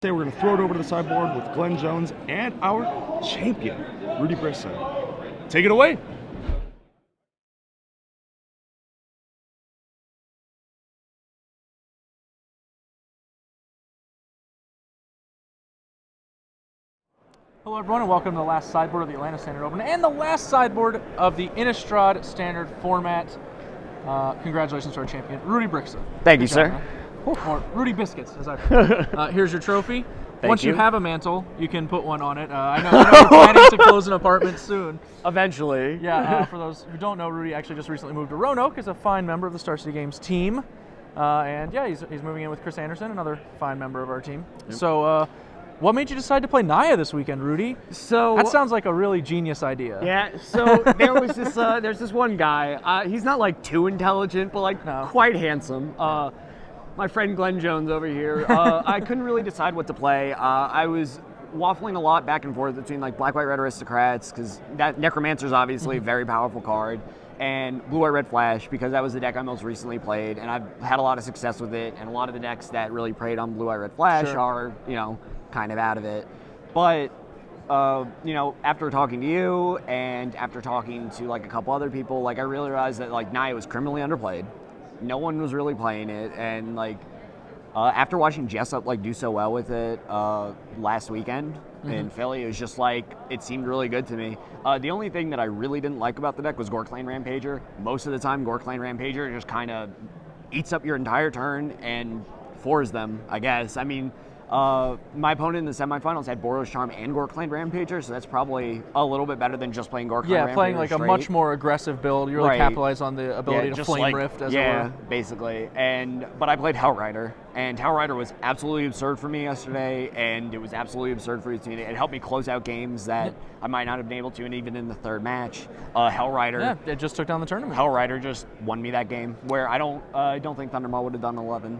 Today we're going to throw it over to the sideboard with Glenn Jones and our champion, Rudy Briksza. Take it away. Hello everyone and welcome to the last sideboard of the Atlanta Standard Open and the last sideboard of the Innistrad Standard format. Congratulations to our champion, Rudy Briksza. Thank you, sir. Or Rudy Biscuits, as I've heard. Here's your trophy. Once you have a mantle, you can put one on it. I know you're planning to close an apartment soon. Eventually. Yeah, for those who don't know, Rudy actually just recently moved to Roanoke as a fine member of the Star City Games team. And yeah, he's moving in with Chris Anderson, another fine member of our team. Yep. So, what made you decide to play Naya this weekend, Rudy? So that sounds like a really genius idea. Yeah. So there's this one guy. He's not like too intelligent, but like quite handsome. My friend Glenn Jones over here. I couldn't really decide what to play. I was waffling a lot back and forth between like Black, White, Red Aristocrats because that Necromancer's obviously a very powerful card, and Blue, White, Red Flash because that was the deck I most recently played, and I've had a lot of success with it. And a lot of the decks that really preyed on Blue, White, Red Flash are kind of out of it. But after talking to you and after talking to like a couple other people, like I really realized that like Naya was criminally underplayed. No one was really playing it, and like after watching Jessup like do so well with it last weekend in Philly, it was just like it seemed really good to me. The only thing that I really didn't like about the deck was Gorklane Rampager. Most of the time, Gorklane Rampager just kind of eats up your entire turn and fours them, I guess. I mean, my opponent in the semifinals had Boros Charm and Gorklane Rampager, so that's probably a little bit better than just playing Gorklane Rampager. Yeah, playing like a much more aggressive build. You really capitalize on the ability to Flame Rift, as it were. Yeah, basically. But I played Hellrider, and Hellrider was absolutely absurd for me yesterday, and it was absolutely absurd for his team. It helped me close out games that I might not have been able to, and even in the third match, Hellrider. Yeah, it just took down the tournament. Hellrider just won me that game, where I don't think Thundermaw would have done 11.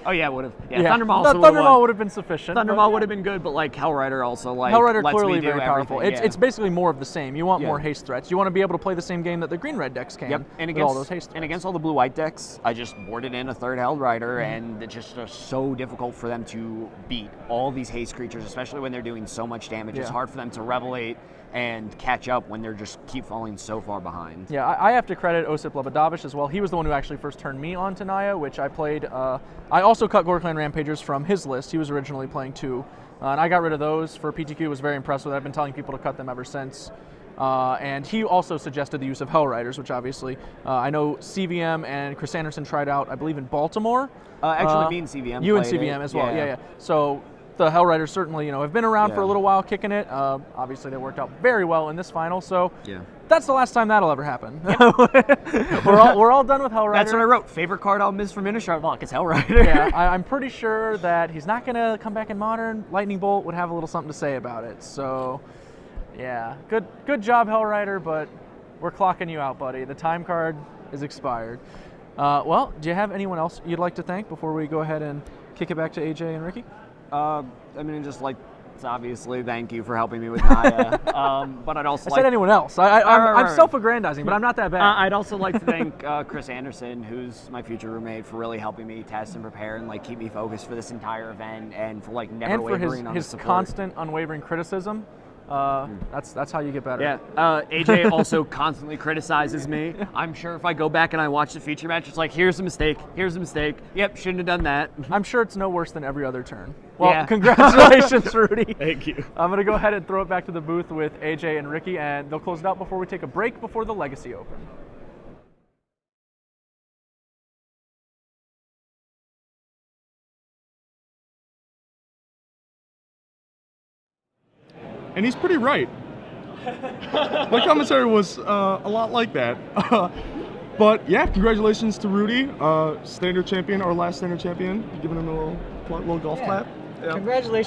Oh yeah, it would have. Yeah, Thundermaw would have been sufficient. Thundermaw would have been good, but like Hellrider also like Hellrider lets clearly me do very powerful. It's basically more of the same. You want more haste threats. You want to be able to play the same game that the green red decks can. Yep. And with against all those haste threats. And against all the blue white decks, I just boarded in a third Hellrider, and it's just so difficult for them to beat all these haste creatures, especially when they're doing so much damage. It's hard for them to revelate and catch up when they're just keep falling so far behind. Yeah, I have to credit Osip Lebedovich as well. He was the one who actually first turned me on to Naya, which I played. I also cut Gorklane Rampagers from his list. He was originally playing 2. And I got rid of those for PTQ. Was very impressed with it. I've been telling people to cut them ever since. And he also suggested the use of Hellriders, which obviously I know CVM and Chris Anderson tried out, I believe, in Baltimore. Actually, me and CVM You and CVM as well, yeah. So the Hellriders certainly, have been around for a little while kicking it. Obviously, they worked out very well in this final, so that's the last time that'll ever happen. We're all done with Hellrider. That's what I wrote. Favorite card I'll miss from Innistrad Lock is Hellrider. Yeah, I'm pretty sure that he's not going to come back in Modern. Lightning Bolt would have a little something to say about it. So, yeah, good job, Hellrider, but we're clocking you out, buddy. The time card is expired. Well, do you have anyone else you'd like to thank before we go ahead and kick it back to AJ and Ricky? Obviously, thank you for helping me with Naya. But I'd also said anyone else. I'm self-aggrandizing, but I'm not that bad. I'd also like to thank Chris Anderson, who's my future roommate, for really helping me test and prepare and keep me focused for this entire event, and for never wavering on his support. Constant, unwavering criticism. That's how you get better. Yeah. AJ also constantly criticizes me. I'm sure if I go back and I watch the feature match, it's like, here's a mistake. Yep, shouldn't have done that. I'm sure it's no worse than every other turn. Well, congratulations, Rudy. Thank you. I'm going to go ahead and throw it back to the booth with AJ and Ricky, and they'll close it out before we take a break before the Legacy Open. And he's pretty right. My commentary was a lot like that. But yeah, congratulations to Rudy, standard champion, our last standard champion. Giving him a little golf clap. Congratulations.